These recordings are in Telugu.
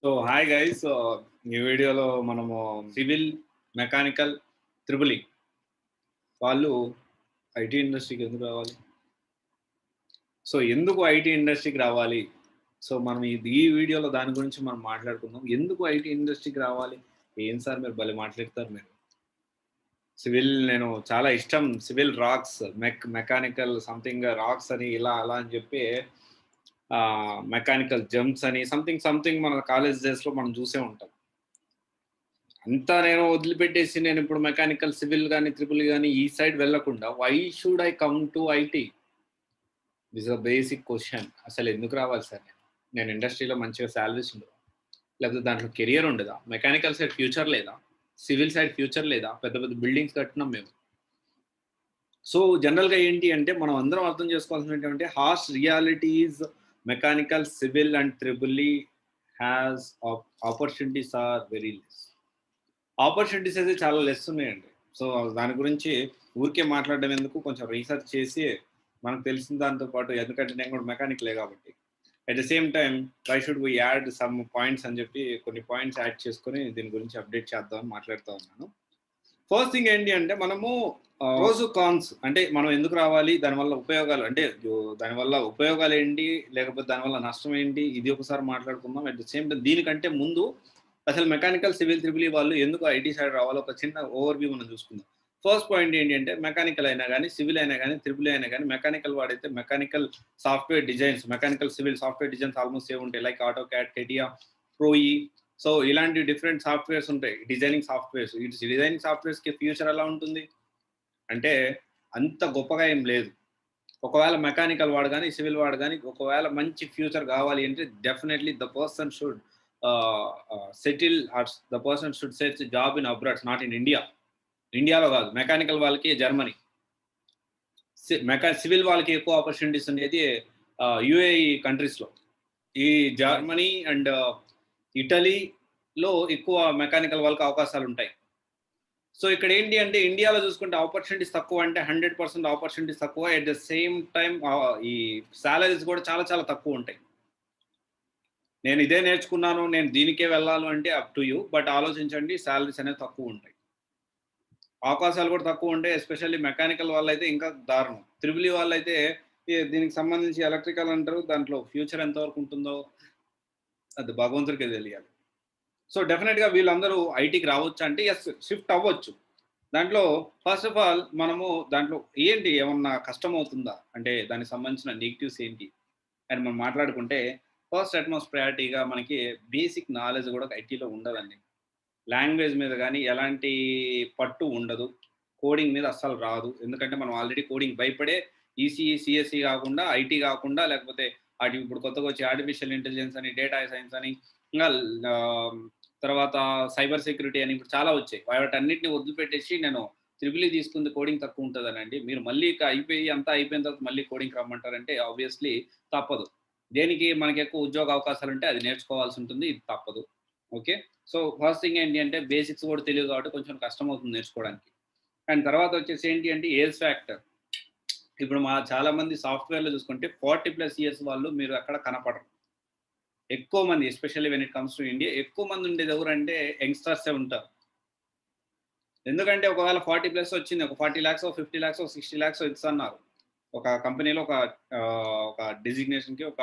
So hi guys. ఈ వీడియోలో మనము సివిల్, మెకానికల్, త్రిబుల్ ఈ వాళ్ళు ఐటీ ఇండస్ట్రీకి ఎందుకు రావాలి? సో ఎందుకు ఐటీ ఇండస్ట్రీకి రావాలి? సో మనం ఈ వీడియోలో దాని గురించి మనం మాట్లాడుకుందాం. ఎందుకు ఐటీ ఇండస్ట్రీకి రావాలి? ఏం సార్ మీరు భలే మాట్లాడతారు మీరు. సివిల్ నేను చాలా ఇష్టం. Civil rocks, mechanical something rocks అని ఇలా అలా అని చెప్పి మెకానికల్ జంప్స్ అని సంథింగ్ మన కాలేజ్ డేస్లో మనం చూసే ఉంటాం. అంతా నేను వదిలిపెట్టేసి నేను ఇప్పుడు మెకానికల్, సివిల్ గాని, త్రిపుల్ గాని ఈ సైడ్ వెళ్ళకుండా why should I come to IT? This is a basic question. అసలు ఎందుకు రావాలి సార్ నేను? నేను ఇండస్ట్రీలో మంచిగా సాలరీస్ ఉండవా? లేకపోతే దాంట్లో కెరియర్ ఉండదా? మెకానికల్ సైడ్ ఫ్యూచర్ లేదా? సివిల్ సైడ్ ఫ్యూచర్ లేదా? పెద్ద పెద్ద బిల్డింగ్స్ కట్టినాం మేము. సో జనరల్‌గా ఏంటి అంటే మనం అందరం అర్థం చేసుకోవాల్సినటువంటి harsh reality is mechanical, civil and triple E has opportunities are very less. Opportunities అయితే చాలా లెస్ ఉన్నాయండి. సో దాని గురించి ఊరికే మాట్లాడడం ఎందుకు, కొంచెం రీసెర్చ్ చేసి మనకు తెలిసిన దాంతో పాటు, ఎందుకంటే నేను కూడా మెకానికలే కాబట్టి at the same time why should we add some points అని చెప్పి కొన్ని పాయింట్స్ యాడ్ చేసుకొని దీని గురించి అప్డేట్ చేద్దామని మాట్లాడుతూ ఉన్నాను. ఫస్ట్ థింగ్ ఏంటి అంటే మనము ప్రోస్ కాన్స్ అంటే మనం ఎందుకు రావాలి, దానివల్ల ఉపయోగాలు అంటే దానివల్ల ఉపయోగాలు ఏంటి, లేకపోతే దానివల్ల నష్టం ఏంటి, ఇది ఒకసారి మాట్లాడుకుందాం. అట్ ద సేమ్ టైం దీనికంటే ముందు అసలు మెకానికల్, సివిల్, త్రిబుల్ ఈ వాళ్ళు ఎందుకు ఐటీ సైడ్ రావాలో ఒక చిన్న ఓవర్ వ్యూ మనం చూసుకుందాం. ఫస్ట్ పాయింట్ ఏంటి అంటే మెకానికల్ అయినా కానీ, సివిల్ అయినా కానీ, త్రిబుల్ ఈ అయినా కానీ, మెకానికల్ వాడైతే mechanical software designs, mechanical civil software designs almost same ఉంటాయి. Like AutoCAD, CATIA, Pro E. So ఇలాంటి డిఫరెంట్ సాఫ్ట్వేర్స్ ఉంటాయి, డిజైనింగ్ సాఫ్ట్వేర్స్. ఈ డిజైనింగ్ సాఫ్ట్వేర్స్కి ఫ్యూచర్ ఎలా ఉంటుంది అంటే అంత గొప్పగా ఏం లేదు. ఒకవేళ మెకానికల్ వాడు కానీ, సివిల్ వాడు కానీ ఒకవేళ మంచి ఫ్యూచర్ కావాలి అంటే definitely the person should settle or the person should set job in abroads, not in India. ఇండియాలో కాదు, మెకానికల్ వాళ్ళకి జర్మనీ, సివిల్ వాళ్ళకి ఎక్కువ ఆపర్చునిటీస్ ఉండేది యుఏఈ కంట్రీస్లో. ఈ జర్మనీ అండ్ ఇటలీలో ఎక్కువ మెకానికల్ వాళ్ళకి అవకాశాలు ఉంటాయి. సో ఇక్కడ ఏంటి అంటే ఇండియాలో చూసుకుంటే ఆపర్చునిటీస్ తక్కువ, అంటే 100% ఆపర్చునిటీస్ తక్కువ. ఎట్ ద సేమ్ టైం ఈ సాలరీస్ కూడా చాలా చాలా తక్కువ ఉంటాయి. నేను ఇదే నేర్చుకున్నాను, నేను దీనికే వెళ్ళాలి అంటే అప్ టు యూ. బట్ ఆలోచించండి, సాలరీస్ అనేవి తక్కువ ఉంటాయి, అవకాశాలు కూడా తక్కువ ఉంటాయి. ఎస్పెషల్లీ మెకానికల్ వాళ్ళైతే ఇంకా దారుణం. త్రిబుల్ ఈ వాళ్ళైతే దీనికి సంబంధించి ఎలక్ట్రికల్ అంటారు, దాంట్లో ఫ్యూచర్ ఎంతవరకు ఉంటుందో అది భగవంతుడికే తెలియాలి. సో డెఫినెట్గా వీళ్ళందరూ ఐటీకి రావచ్చు అంటే ఎస్, షిఫ్ట్ అవ్వచ్చు. దాంట్లో ఫస్ట్ ఆఫ్ ఆల్ మనము దాంట్లో ఏంటి ఏమన్నా కష్టం అవుతుందా అంటే దానికి సంబంధించిన నెగిటివ్స్ ఏంటి అని మనం మాట్లాడుకుంటే, ఫస్ట్ అట్మోస్ట్ ప్రయారిటీగా మనకి బేసిక్ నాలెడ్జ్ కూడా ఐటీలో ఉండదండి. లాంగ్వేజ్ మీద కానీ ఎలాంటి పట్టు ఉండదు, కోడింగ్ మీద అస్సలు రాదు. ఎందుకంటే మనం ఆల్రెడీ కోడింగ్ భయపడే ఈసీఈ, సిఎస్ఈ కాకుండా, ఐటీ కాకుండా, లేకపోతే అటు ఇప్పుడు కొత్తగా వచ్చి ఆర్టిఫిషియల్ ఇంటెలిజెన్స్ అని, డేటా సైన్స్ అని, ఇంకా తర్వాత సైబర్ సెక్యూరిటీ అని ఇప్పుడు చాలా వచ్చాయి. వాటన్నిటిని వదిలిపెట్టేసి నేను త్రిబుల్ ఈ తీసుకుంది కోడింగ్ తక్కువ ఉంటుందనండి, మీరు మళ్ళీ అంతా అయిపోయిన తర్వాత మళ్ళీ కోడింగ్ రమ్మంటారంటే ఆబ్వియస్లీ తప్పదు. దేనికి మనకి ఎక్కువ ఉద్యోగ అవకాశాలు ఉంటే అది నేర్చుకోవాల్సి ఉంటుంది, ఇది తప్పదు. ఓకే. సో ఫస్ట్ థింగ్ ఏంటి అంటే బేసిక్స్ కూడా తెలియదు కాబట్టి కొంచెం కష్టం అవుతుంది నేర్చుకోవడానికి. అండ్ తర్వాత వచ్చేసి ఏంటి అంటే ఏజ్ ఫ్యాక్టర్. ఇప్పుడు చాలా మంది సాఫ్ట్వేర్లో చూసుకుంటే 40+ ఇయర్స్ వాళ్ళు మీరు అక్కడ కనపడరు. ఎక్కువ మంది especially when it comes to India ఎక్కువ మంది ఉండేది ఎవరంటే యంగ్స్టర్సే ఉంటారు. ఎందుకంటే ఒకవేళ 40+ వచ్చింది, ఒక 40 lakhs, 50 lakhs, 60 lakhs ఇస్తున్నారు ఒక కంపెనీలో, ఒక డిజిగ్నేషన్కి, ఒక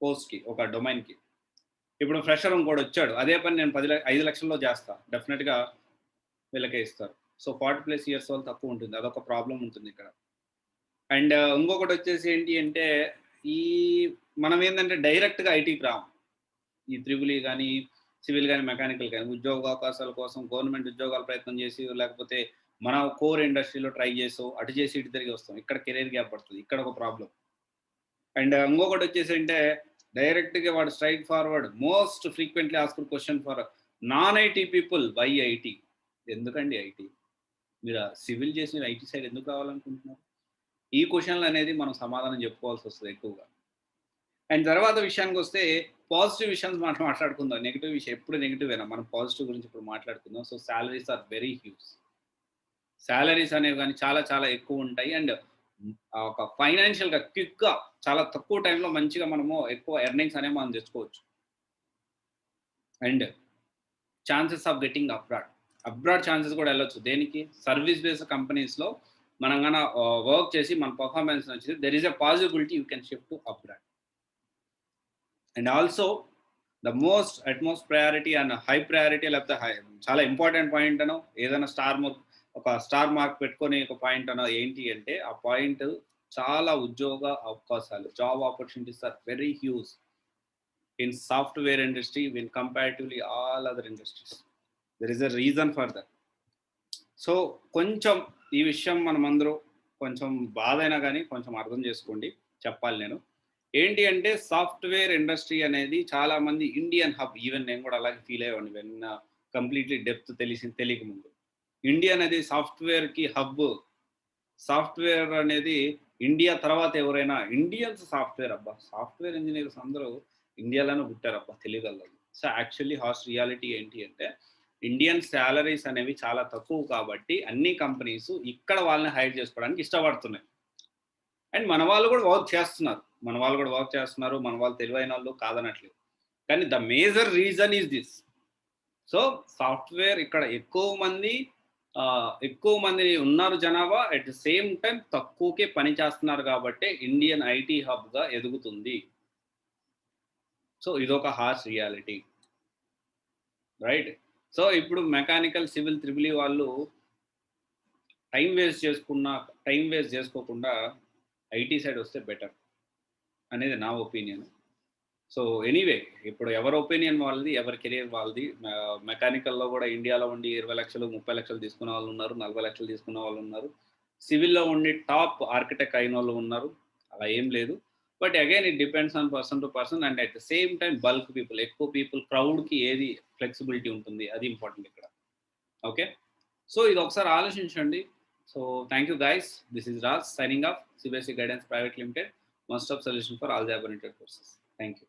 పోస్ట్కి, ఒక డొమైన్కి. ఇప్పుడు ఫ్రెషర్ ఇంకోటి వచ్చాడు, అదే పని నేను 5 లక్షల్లో చేస్తా, డెఫినెట్గా వీళ్ళకే ఇస్తారు. సో 40+ ఇయర్స్ వాళ్ళు తక్కువ ఉంటుంది, అదొక ప్రాబ్లం ఉంటుంది ఇక్కడ. అండ్ ఇంకొకటి వచ్చేసి ఏంటి అంటే ఈ మనం ఏంటంటే డైరెక్ట్గా ఐటీకి రాము. ఈ త్రిబుల్ ఈ కానీ, సివిల్ కానీ, మెకానికల్ కానీ ఉద్యోగ అవకాశాల కోసం గవర్నమెంట్ ఉద్యోగాలు ప్రయత్నం చేసి, లేకపోతే మన కోర్ ఇండస్ట్రీలో ట్రై చేసో అటు చేసి ఇటు తిరిగి వస్తాం. ఇక్కడ కెరీర్ గ్యాప్ పడుతుంది, ఇక్కడ ఒక ప్రాబ్లం. అండ్ ఇంకొకటి వచ్చేసి అంటే డైరెక్ట్గా వాడు straight forward most frequently asked question for non IT people, why IT? ఎందుకండి ఐటీ? మీరు సివిల్ చేసి ఐటీ సైడ్ ఎందుకు రావాలనుకుంటున్నారు? ఈ క్వశ్చన్లు అనేది మనం సమాధానం చెప్పుకోవాల్సి వస్తుంది ఎక్కువగా. అండ్ తర్వాత విషయానికి వస్తే పాజిటివ్ విషయాన్ని మనం మాట్లాడుకుందాం. నెగిటివ్ విషయం ఎప్పుడు నెగిటివేనా, మనం పాజిటివ్ గురించి ఇప్పుడు మాట్లాడుకుందాం. So salaries are very huge. Salaries అనేవి కానీ చాలా చాలా ఎక్కువ ఉంటాయి. అండ్ ఒక ఫైనాన్షియల్గా క్విక్గా చాలా తక్కువ టైంలో మంచిగా మనము ఎక్కువ ఎర్నింగ్స్ అనేవి మనం తెచ్చుకోవచ్చు. And chances of getting abroad chances కూడా వెళ్ళొచ్చు. దేనికి? సర్వీస్ బేస్డ్ కంపెనీస్లో మనం కన్నా వర్క్ చేసి మన పర్ఫార్మెన్స్ నచ్చితే there is a possibility you can shift to abroad. And also the utmost priority and high priority, లేకపోతే చాలా ఇంపార్టెంట్ పాయింట్ అనో, ఏదైనా ఒక స్టార్ మార్క్ పెట్టుకొని ఒక పాయింట్ అనో ఏంటి అంటే, ఆ పాయింట్ చాలా ఉద్యోగ అవకాశాలు, job opportunities are very huge in software industry when comparatively all other industries. There is a reason for that. So కొంచెం ఈ విషయం మనమందరూ కొంచెం బాధైనా కానీ కొంచెం అర్థం చేసుకోండి, చెప్పాలి నేను. ఏంటి అంటే సాఫ్ట్వేర్ ఇండస్ట్రీ అనేది చాలామంది ఇండియన్ హబ్, ఈవెన్ నేను కూడా అలాగే ఫీల్ అయ్యేవాడిని వెన్ కంప్లీట్లీ డెప్త్ తెలియక ముందు. ఇండియా అనేది సాఫ్ట్వేర్కి హబ్. సాఫ్ట్వేర్ అనేది ఇండియా తర్వాత ఎవరైనా ఇండియన్స్ సాఫ్ట్వేర్, అబ్బా సాఫ్ట్వేర్ ఇంజనీర్స్ అందరూ ఇండియాలోనే పుట్టారబ్బా తెలియగలరు. సో యాక్చువల్లీ హార్ష్ రియాలిటీ ఏంటి అంటే, ఇండియన్ శాలరీస్ అనేవి చాలా తక్కువ కాబట్టి అన్ని కంపెనీస్ ఇక్కడ వాళ్ళని హైర్ చేసుకోవడానికి ఇష్టపడుతున్నాయి. అండ్ మన వాళ్ళు కూడా వర్క్ చేస్తున్నారు, మన వాళ్ళు తెలివైన వాళ్ళు కాదనట్లేదు. కానీ the major reason is this. So software ఇక్కడ ఎక్కువ మంది ఉన్నారు జనాభా, అట్ ద సేమ్ టైం తక్కువకే పని చేస్తున్నారు కాబట్టి ఇండియన్ ఐటీ హబ్గా ఎదుగుతుంది. సో ఇదొక హార్ష్ రియాలిటీ, రైట్? సో ఇప్పుడు మెకానికల్, సివిల్, త్రిబుల్ వాళ్ళు టైం వేస్ట్ చేసుకోకుండా ఐటీ సైడ్ వస్తే బెటర్ అనేది నా ఒపీనియన్. సో ఎనీవే, ఇప్పుడు ఎవరి ఒపీనియన్ వాళ్ళది, ఎవరి కెరియర్ వాళ్ళది. మెకానికల్లో కూడా ఇండియాలో ఉండి 20 లక్షలు 30 లక్షలు తీసుకునే వాళ్ళు ఉన్నారు, 40 లక్షలు తీసుకునే వాళ్ళు ఉన్నారు. సివిల్లో ఉండి టాప్ ఆర్కిటెక్ట్ అయిన వాళ్ళు ఉన్నారు, అలా ఏం లేదు. But again it depends on person to person. And at the same time bulk people, ఎక్కువ పీపుల్, క్రౌడ్కి ఏది ఫ్లెక్సిబిలిటీ ఉంటుంది అది ఇంపార్టెంట్ ఇక్కడ. ఓకే, సో ఇది ఒకసారి ఆలోచించండి. So thank you guys, this is Raj signing off, CBSE guidance private limited, one stop solution for all job oriented courses. Thank you.